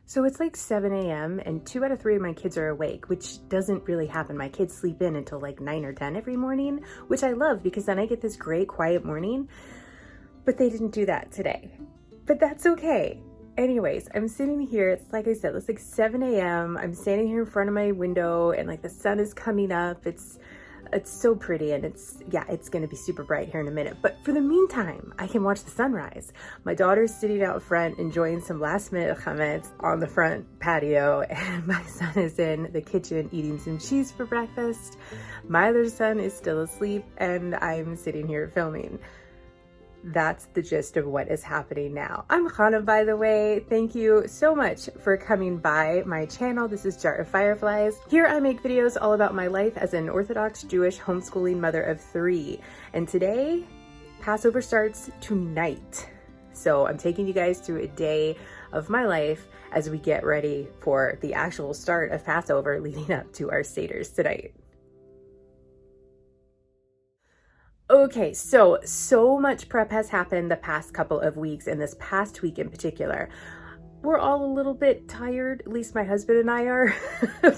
So it's like 7 a.m. and 2 out of 3 of my kids are awake, which doesn't really happen. My kids sleep in until like 9 or 10 every morning, which I love because then I get this great quiet morning. But they didn't do that today. But that's okay. Anyways, I'm sitting here, it's like I said, it's like 7 a.m. I'm standing here in front of my window and like the sun is coming up. It's so pretty and it's gonna be super bright here in a minute. But for the meantime, I can watch the sunrise. My daughter's sitting out front enjoying some last minute hametz on the front patio, and my son is in the kitchen eating some cheese for breakfast. My other son is still asleep and I'm sitting here filming. That's the gist of what is happening now. I'm Chana, by the way. Thank you so much for coming by my channel. This is Jar of Fireflies. Here I make videos all about my life as an Orthodox Jewish homeschooling mother of 3. And today, Passover starts tonight. So I'm taking you guys through a day of my life as we get ready for the actual start of Passover leading up to our seders tonight. Okay, so much prep has happened the past couple of weeks, and this past week in particular. We're all a little bit tired, at least my husband and I are,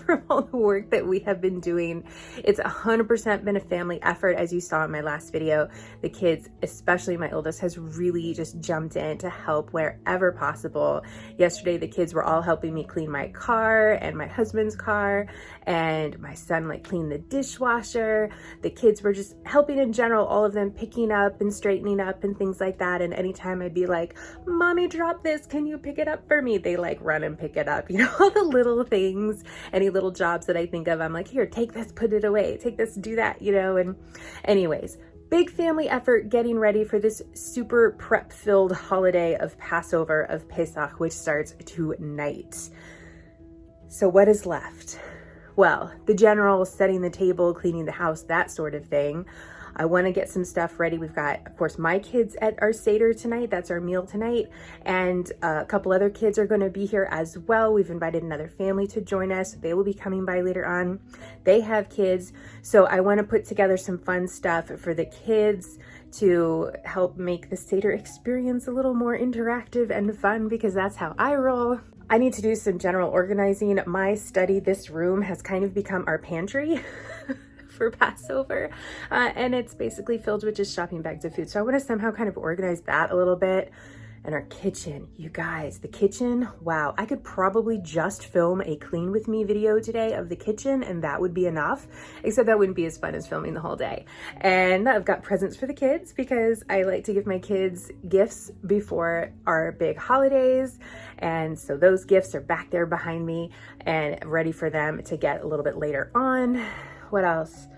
from all the work that we have been doing. It's 100% been a family effort, as you saw in my last video. The kids, especially my oldest, has really just jumped in to help wherever possible. Yesterday, the kids were all helping me clean my car and my husband's car, and my son like cleaned the dishwasher. The kids were just helping in general, all of them picking up and straightening up and things like that. And anytime I'd be like, "Mommy, drop this, can you pick it up for me?" They like run and pick it up, you know, all the little things, any little jobs that I think of, I'm like, "Here, take this, put it away, take this, do that," you know. And anyways, big family effort getting ready for this super prep filled holiday of Passover, of Pesach, which starts tonight. So what is left? Well, the general setting the table, cleaning the house, that sort of thing. I want to get some stuff ready. We've got, of course, my kids at our seder tonight. That's our meal tonight. And a couple other kids are going to be here as well. We've invited another family to join us. They will be coming by later on. They have kids. So I want to put together some fun stuff for the kids to help make the seder experience a little more interactive and fun, because that's how I roll. I need to do some general organizing. My study, this room, has kind of become our pantry for Passover, and it's basically filled with just shopping bags of food. So I want to somehow kind of organize that a little bit. And our kitchen, you guys, the kitchen, wow, I could probably just film a clean with me video today of the kitchen and that would be enough, except that wouldn't be as fun as filming the whole day. And I've got presents for the kids because I like to give my kids gifts before our big holidays. And so those gifts are back there behind me and ready for them to get a little bit later on. What else?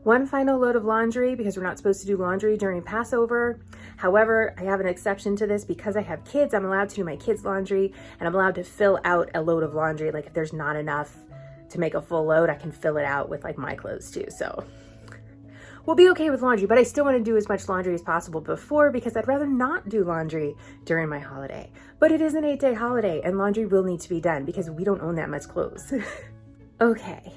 One final load of laundry, because we're not supposed to do laundry during Passover. However, I have an exception to this because I have kids. I'm allowed to do my kids' laundry, and I'm allowed to fill out a load of laundry. Like if there's not enough to make a full load, I can fill it out with like my clothes too. So we'll be okay with laundry, but I still want to do as much laundry as possible before, because I'd rather not do laundry during my holiday. But it is an 8-day holiday and laundry will need to be done because we don't own that much clothes. Okay.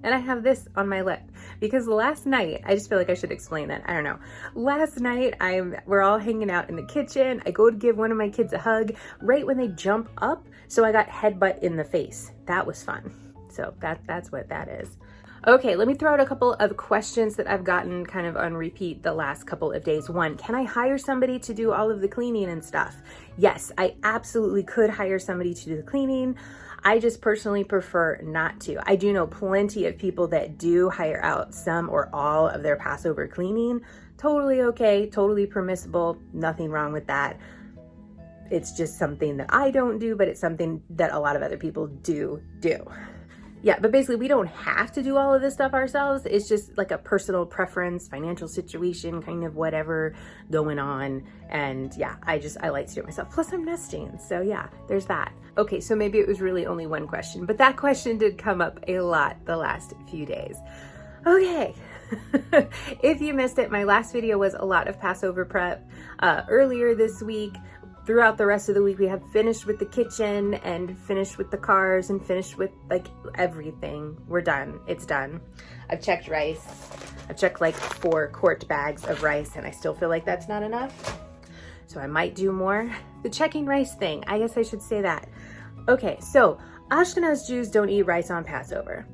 And I have this on my lip because last night, I just feel like I should explain that. I don't know. Last night, we're all hanging out in the kitchen. I go to give one of my kids a hug right when they jump up. So I got headbutt in the face. That was fun. So that's what that is. Okay, let me throw out a couple of questions that I've gotten kind of on repeat the last couple of days. One, can I hire somebody to do all of the cleaning and stuff? Yes, I absolutely could hire somebody to do the cleaning. I just personally prefer not to. I do know plenty of people that do hire out some or all of their Passover cleaning. Totally okay, totally permissible, nothing wrong with that. It's just something that I don't do, but it's something that a lot of other people do. Yeah, but basically we don't have to do all of this stuff ourselves. It's just like a personal preference, financial situation, kind of whatever going on. And yeah, I like to do it myself. Plus I'm nesting, so yeah, there's that. Okay, so maybe it was really only one question, but that question did come up a lot the last few days. Okay, if you missed it, my last video was a lot of Passover prep earlier this week. Throughout the rest of the week, we have finished with the kitchen and finished with the cars and finished with like everything. We're done. It's done. I've checked rice. I've checked like 4 quart bags of rice and I still feel like that's not enough. so I might do more. The checking rice thing, I guess I should say that. Okay, so Ashkenaz Jews don't eat rice on Passover.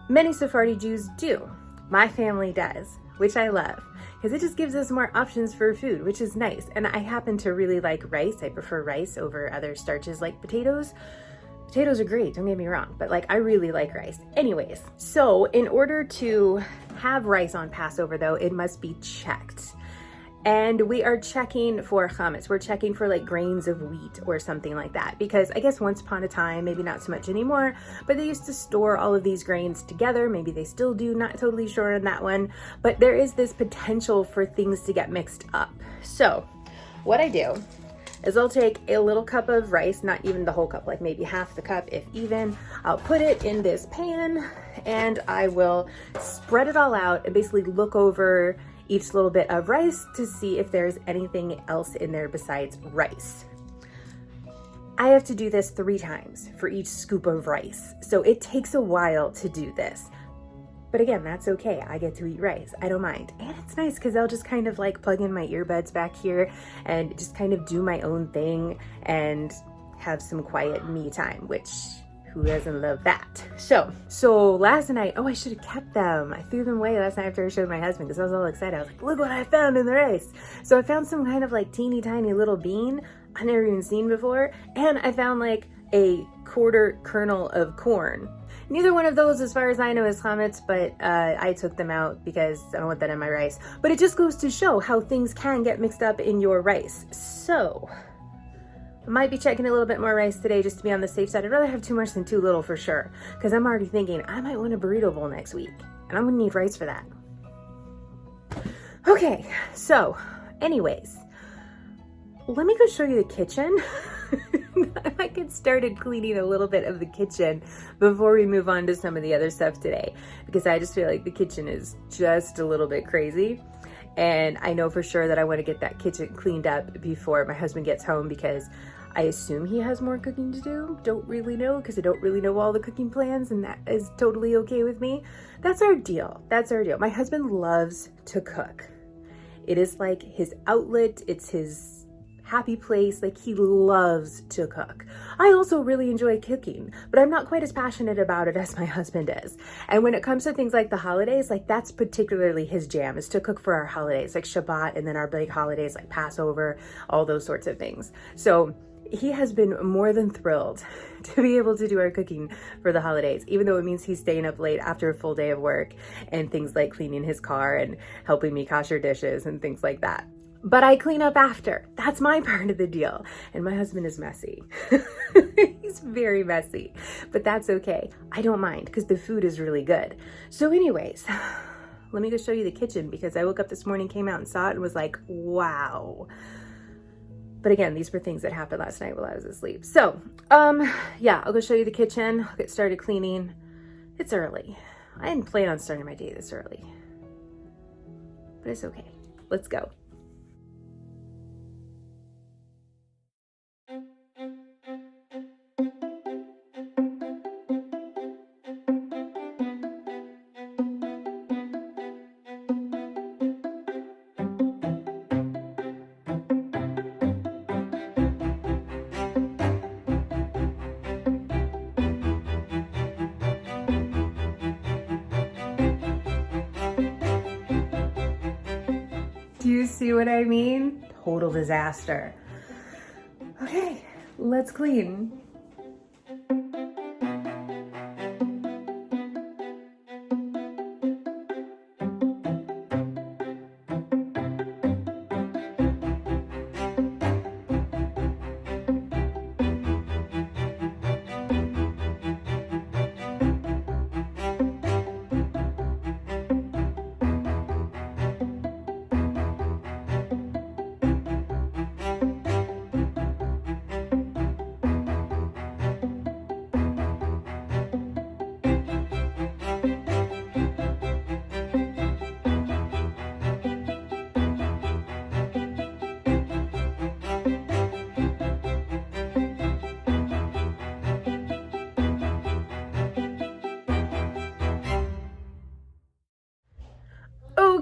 Many Sephardi Jews do. My family does, which I love, because it just gives us more options for food, which is nice. And I happen to really like rice. I prefer rice over other starches like potatoes. Potatoes are great, don't get me wrong, but like I really like rice. Anyways, so in order to have rice on Passover though, it must be checked. And we are checking for hametz. We're checking for like grains of wheat or something like that. Because I guess once upon a time, maybe not so much anymore, but they used to store all of these grains together. Maybe they still do, not totally sure on that one. But there is this potential for things to get mixed up. So what I do is I'll take a little cup of rice, not even the whole cup, like maybe half the cup if even. I'll put it in this pan and I will spread it all out and basically look over each little bit of rice to see if there's anything else in there besides rice. I have to do this 3 times for each scoop of rice. So it takes a while to do this. But again, that's okay. I get to eat rice. I don't mind. And it's nice because I'll just kind of like plug in my earbuds back here and just kind of do my own thing and have some quiet me time, which who doesn't love that? So last night, oh, I should have kept them. I threw them away last night after I showed my husband because I was all excited. I was like, look what I found in the rice. So I found some kind of like teeny tiny little bean I've never even seen before. And I found like a quarter kernel of corn. Neither one of those, as far as I know, is hametz, but I took them out because I don't want that in my rice. But it just goes to show how things can get mixed up in your rice. So I might be checking a little bit more rice today just to be on the safe side. I'd rather have too much than too little for sure, because I'm already thinking I might want a burrito bowl next week, and I'm gonna need rice for that. Okay, so anyways, let me go show you the kitchen. I might get started cleaning a little bit of the kitchen before we move on to some of the other stuff today, because I just feel like the kitchen is just a little bit crazy. And I know for sure that I want to get that kitchen cleaned up before my husband gets home, because I assume he has more cooking to do. Don't really know, because I don't really know all the cooking plans, and that is totally okay with me. That's our deal. That's our deal. My husband loves to cook. It is like his outlet. It's his happy place. Like, he loves to cook. I also really enjoy cooking, but I'm not quite as passionate about it as my husband is. And when it comes to things like the holidays, like that's particularly his jam, is to cook for our holidays, like Shabbat, and then our big holidays like Passover, all those sorts of things. So he has been more than thrilled to be able to do our cooking for the holidays, even though it means he's staying up late after a full day of work and things like cleaning his car and helping me kosher dishes and things like that. But I clean up after. That's my part of the deal. And my husband is messy. He's very messy, but that's okay. I don't mind because the food is really good. So anyways, let me go show you the kitchen, because I woke up this morning, came out and saw it and was like, wow. But again, these were things that happened last night while I was asleep. So, yeah, I'll go show you the kitchen. I'll get started cleaning. It's early. I didn't plan on starting my day this early, but it's okay. Let's go. Do you see what I mean? Total disaster. Okay, let's clean.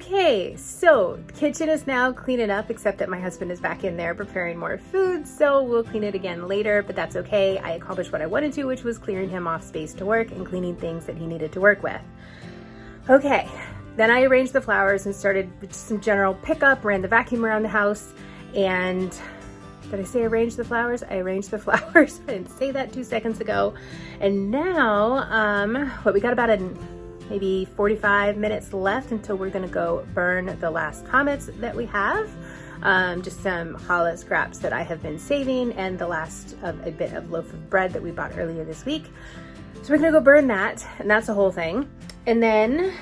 Okay, so the kitchen is now cleaning up, except that my husband is back in there preparing more food, so we'll clean it again later, but that's okay. I accomplished what I wanted to, which was clearing him off space to work and cleaning things that he needed to work with. Okay, then I arranged the flowers and started some general pickup, ran the vacuum around the house, and did I say arrange the flowers? I arranged the flowers. I didn't say that 2 seconds ago. And now, we got about maybe 45 minutes left until we're gonna go burn the last hametz that we have. Just some challah scraps that I have been saving and the last of a bit of loaf of bread that we bought earlier this week. So we're gonna go burn that, and that's the whole thing. And then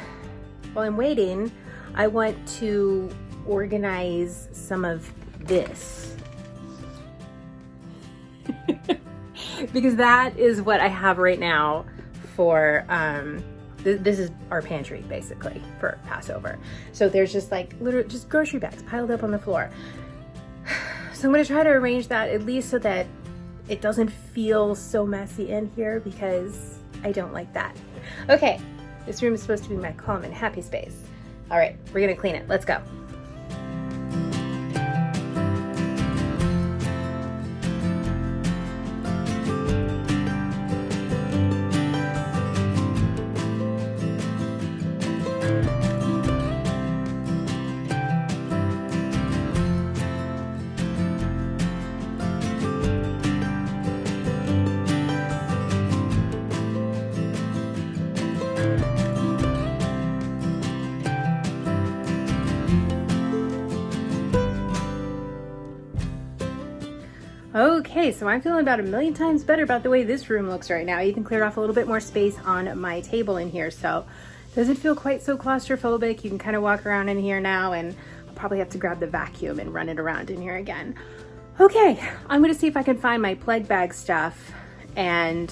while I'm waiting, I want to organize some of this. Because that is what I have right now for, this is our pantry basically for Passover. So there's just like literally just grocery bags piled up on the floor. So I'm gonna try to arrange that at least so that it doesn't feel so messy in here, because I don't like that. Okay, this room is supposed to be my calm and happy space. All right, we're gonna clean it. Let's go. Okay, so I'm feeling about a million times better about the way this room looks right now. I even cleared off a little bit more space on my table in here, so it doesn't feel quite so claustrophobic. You can kind of walk around in here now, and I'll probably have to grab the vacuum and run it around in here again. Okay, I'm gonna see if I can find my plague bag stuff and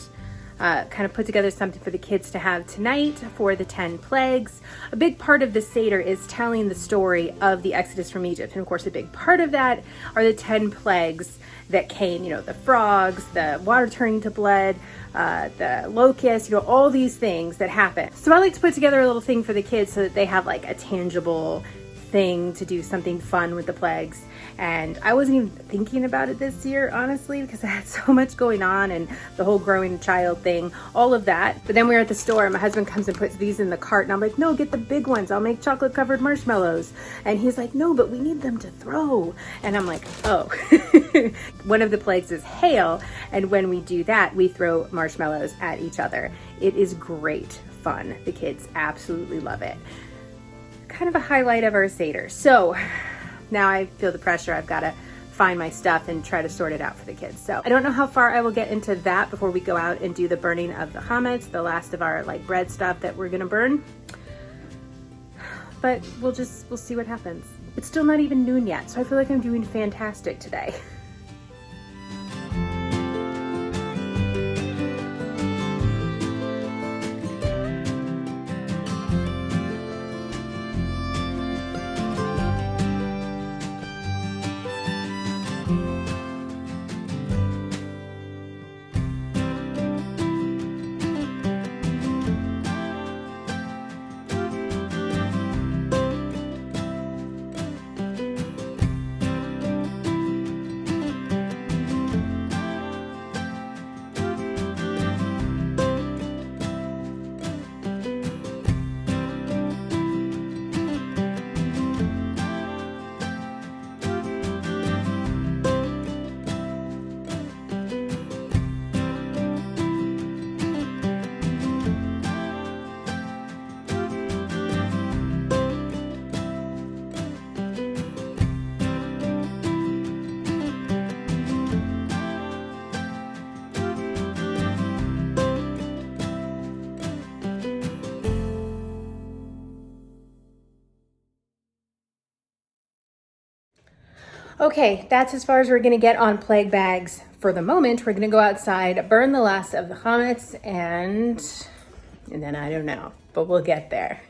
kind of put together something for the kids to have tonight for the 10 plagues. A big part of the seder is telling the story of the Exodus from Egypt. And of course, a big part of that are the 10 plagues that came, you know, the frogs, the water turning to blood, the locusts, you know, all these things that happen. So I like to put together a little thing for the kids so that they have like a tangible thing to do something fun with the plagues. And I wasn't even thinking about it this year, honestly, because I had so much going on and the whole growing child thing, all of that. But then we were at the store and my husband comes and puts these in the cart and I'm like, no, get the big ones. I'll make chocolate covered marshmallows. And he's like, no, but we need them to throw. And I'm like, oh. One of the plagues is hail. And when we do that, we throw marshmallows at each other. It is great fun. The kids absolutely love it. Kind of a highlight of our seder. So now I feel the pressure. I've got to find my stuff and try to sort it out for the kids. So I don't know how far I will get into that before we go out and do the burning of the hametz, the last of our like bread stuff that we're gonna burn. But we'll see what happens. It's still not even noon yet, so I feel like I'm doing fantastic today. Okay, that's as far as we're gonna get on plague bags for the moment. We're gonna go outside, burn the last of the hametz, and then I don't know, but we'll get there.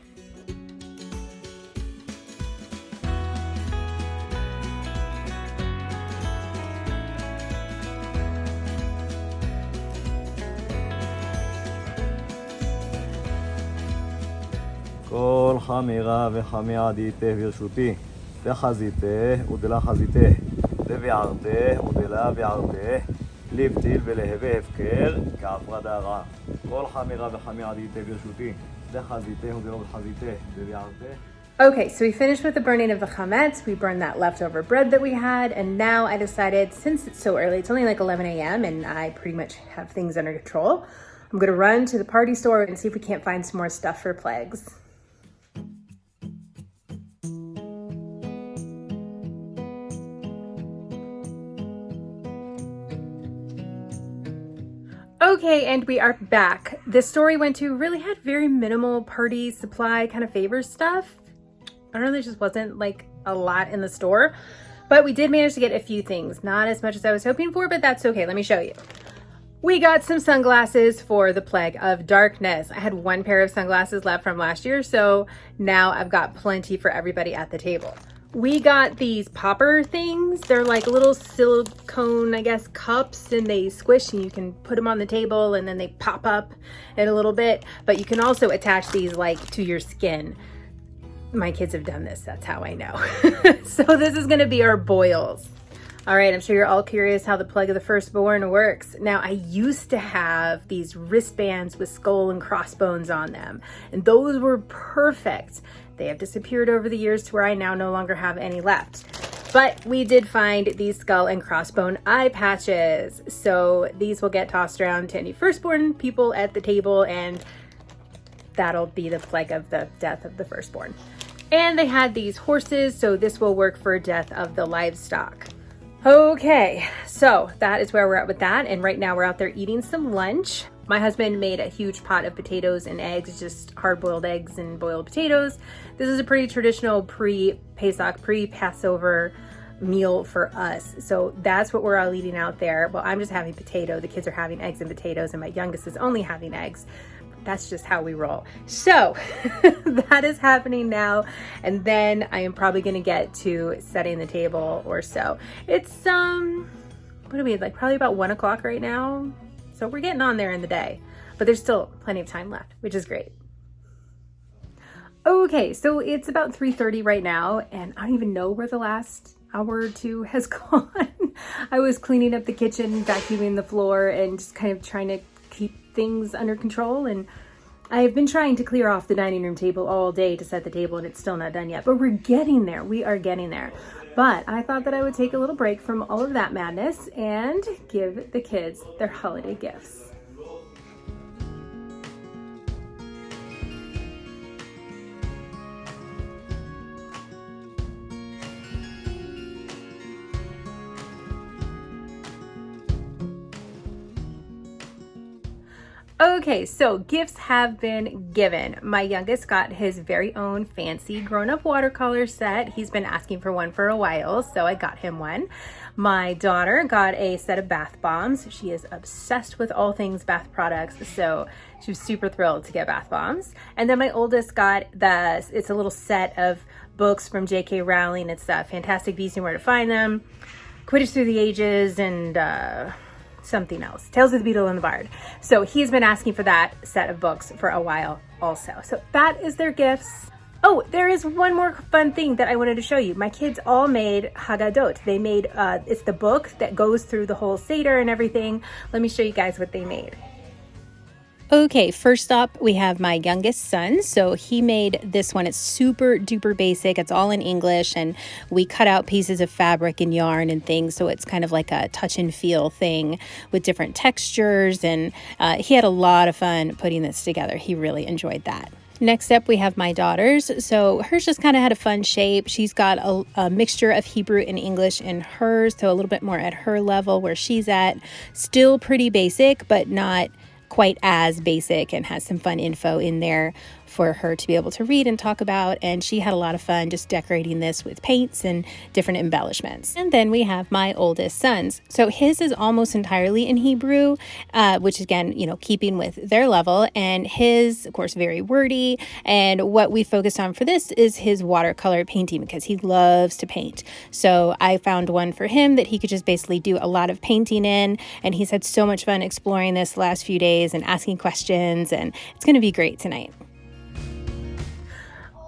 כל חמירה וחמיעה דייתה ברשותי, דחזיתה ודלחזיתה, דביערתה ודלה ביערתה, לבטיל ולהווה הפקר כהפרדה רעה. כל חמירה וחמיעה דייתה ברשותי, דחזיתה ודלחזיתה, דביערתה. Okay, so we finished with the burning of the hametz. We burned that leftover bread that we had, and now I decided, since it's so early, it's only like 11 a.m. and I pretty much have things under control, I'm gonna run to the party store and see if we can't find some more stuff for plagues. Okay, and we are back. This store we went to really had very minimal party supply kind of favors stuff. I don't know, there just wasn't like a lot in the store, but we did manage to get a few things. Not as much as I was hoping for, but that's okay. Let me show you. We got some sunglasses for the plague of darkness. I had one pair of sunglasses left from last year, so now I've got plenty for everybody at the table. We got these popper things. They're like little silicone, I guess, cups, and they squish and you can put them on the table and then they pop up in a little bit, but you can also attach these like to your skin. My kids have done this, that's how I know. So this is gonna be our boils. All right, I'm sure you're all curious how the plague of the firstborn works. Now, I used to have these wristbands with skull and crossbones on them, and those were perfect. They have disappeared over the years to where I now no longer have any left. But we did find these skull and crossbone eye patches. So these will get tossed around to any firstborn people at the table, and that'll be the plague of the death of the firstborn. And they had these horses, so this will work for death of the livestock. Okay, so that is where we're at with that. And right now we're out there eating some lunch. My husband made a huge pot of potatoes and eggs, just hard-boiled eggs and boiled potatoes. This is a pretty traditional pre-Pesach, pre-Passover meal for us. So that's what we're all eating out there. Well, I'm just having potato. The kids are having eggs and potatoes, and my youngest is only having eggs. That's just how we roll. So that is happening now. And then I am probably going to get to setting the table or so. It's, what are we, like probably about 1 o'clock right now. So we're getting on there in the day, but there's still plenty of time left, which is great. Okay, so it's about 3:30 right now, and I don't even know where the last hour or two has gone. I was cleaning up the kitchen, vacuuming the floor, and just kind of trying to keep things under control. And I have been trying to clear off the dining room table all day to set the table, and it's still not done yet, but we're getting there. We are getting there. But I thought that I would take a little break from all of that madness and give the kids their holiday gifts. Okay, so gifts have been given. My youngest got his very own fancy grown-up watercolor set. He's been asking for one for a while, so I got him one. My daughter got a set of bath bombs. She is obsessed with all things bath products, so she was super thrilled to get bath bombs. And then my oldest got it's a little set of books from J.K. Rowling. It's Fantastic Beasts and Where to Find Them, Quidditch Through the Ages, and something else, Tales of the Beetle and the Bard. So he's been asking for that set of books for a while also. So that is their gifts. Oh, there is one more fun thing that I wanted to show you. My kids all made Hagadot. They made, it's the book that goes through the whole seder and everything. Let me show you guys what they made. Okay, first up, we have my youngest son. So he made this one. It's super duper basic. It's all in English, and we cut out pieces of fabric and yarn and things. So it's kind of like a touch and feel thing with different textures. And he had a lot of fun putting this together. He really enjoyed that. Next up, we have my daughter's. So hers just kind of had a fun shape. She's got a mixture of Hebrew and English in hers, so a little bit more at her level where she's at. Still pretty basic, but not quite as basic, and has some fun info in there for her to be able to read and talk about. And she had a lot of fun just decorating this with paints and different embellishments. And then we have my oldest son's. So his is almost entirely in Hebrew, which again, you know, keeping with their level. And his, of course, very wordy. And what we focused on for this is his watercolor painting, because he loves to paint. So I found one for him that he could just basically do a lot of painting in. And he's had so much fun exploring this last few days and asking questions. And it's going to be great tonight.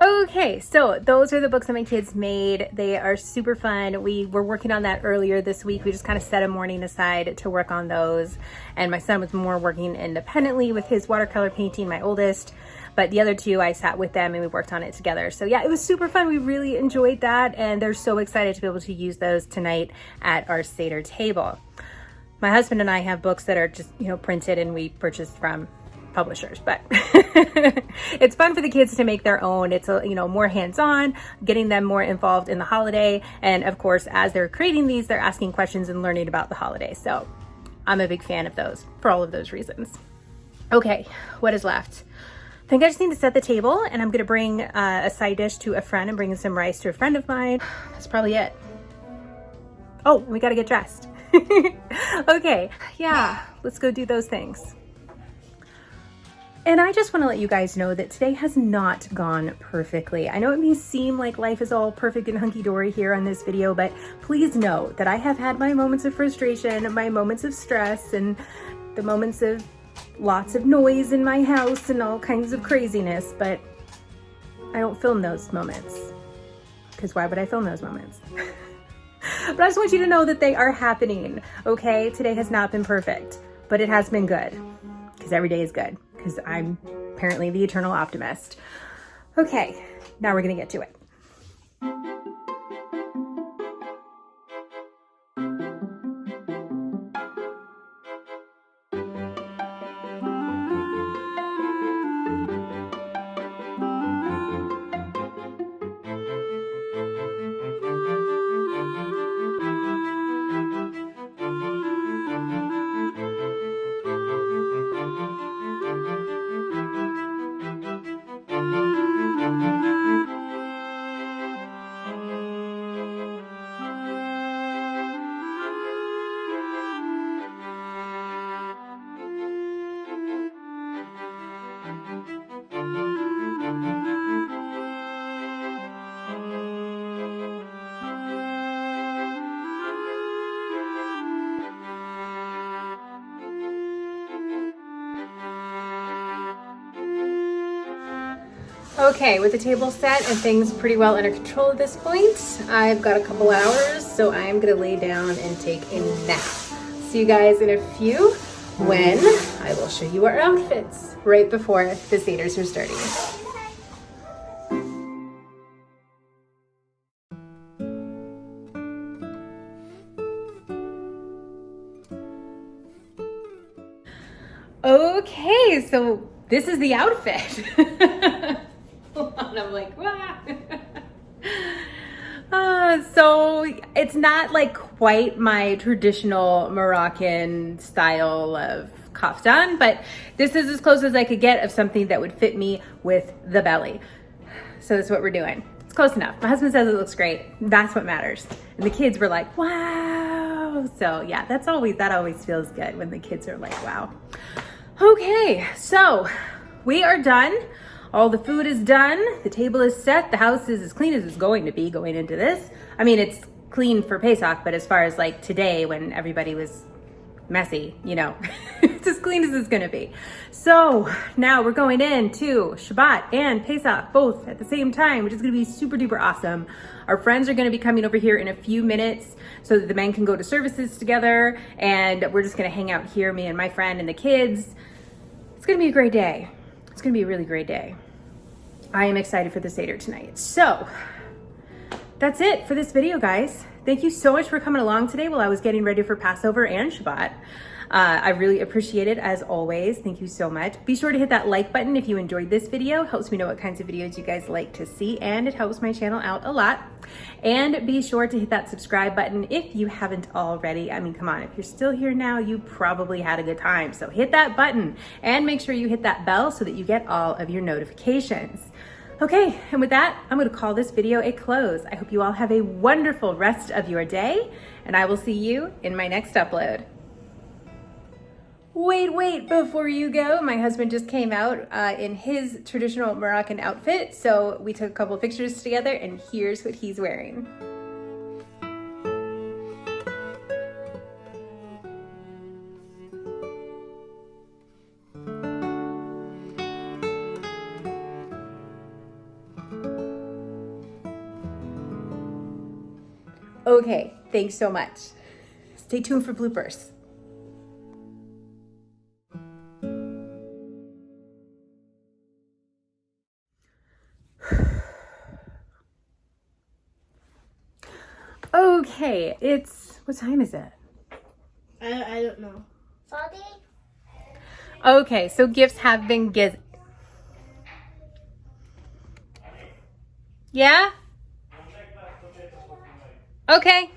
Okay, so those are the books that my kids made. They are super fun. We were working on that earlier this week. We just kind of set a morning aside to work on those. And my son was more working independently with his watercolor painting, my oldest. But the other two, I sat with them and we worked on it together. So yeah, it was super fun. We really enjoyed that. And they're so excited to be able to use those tonight at our Seder table. My husband and I have books that are just, printed and we purchased from publishers, but it's fun for the kids to make their own. It's more hands-on, getting them more involved in the holiday. And of course, as they're creating these, they're asking questions and learning about the holiday. So I'm a big fan of those for all of those reasons. Okay, what is left? I think I just need to set the table, and I'm gonna bring a side dish to a friend and bring some rice to a friend of mine. That's probably it. Oh, we gotta get dressed. Okay, yeah, let's go do those things. And I just want to let you guys know that today has not gone perfectly. I know it may seem like life is all perfect and hunky-dory here on this video, but please know that I have had my moments of frustration, my moments of stress, and the moments of lots of noise in my house and all kinds of craziness, but I don't film those moments. Because why would I film those moments? But I just want you to know that they are happening, okay? Today has not been perfect, but it has been good. Because every day is good. Because I'm apparently the eternal optimist. Okay, now we're gonna get to it. Okay, with the table set and things pretty well under control at this point, I've got a couple hours, so I'm gonna lay down and take a nap. See you guys in a few when I will show you our outfits right before the seders are starting. Okay, so this is the outfit. And I'm like, wow. So it's not like quite my traditional Moroccan style of kaftan, but this is as close as I could get of something that would fit me with the belly. So that's what we're doing. It's close enough. My husband says it looks great. That's what matters. And the kids were like, wow. So yeah, that always feels good when the kids are like, wow. Okay, so we are done. All the food is done. The table is set. The house is as clean as it's going to be going into this. I mean, it's clean for Pesach, but as far as like today when everybody was messy, it's as clean as it's gonna be. So now we're going into Shabbat and Pesach both at the same time, which is gonna be super duper awesome. Our friends are gonna be coming over here in a few minutes so that the men can go to services together, and we're just gonna hang out here, me and my friend and the kids. It's gonna be a great day. It's gonna be a really great day. I am excited for the Seder tonight. So that's it for this video, guys. Thank you so much for coming along today while I was getting ready for Passover and Shabbat. I really appreciate it as always. Thank you so much. Be sure to hit that like button if you enjoyed this video. It helps me know what kinds of videos you guys like to see, and it helps my channel out a lot. And be sure to hit that subscribe button if you haven't already. I mean, come on, if you're still here now, you probably had a good time. So hit that button and make sure you hit that bell so that you get all of your notifications. Okay, and with that, I'm gonna call this video a close. I hope you all have a wonderful rest of your day, and I will see you in my next upload. Wait, before you go, my husband just came out in his traditional Moroccan outfit, so we took a couple pictures together, and here's what he's wearing. Okay, thanks so much. Stay tuned for bloopers. Okay, what time is it? I don't know. 40? Okay, so gifts have been Yeah? Okay.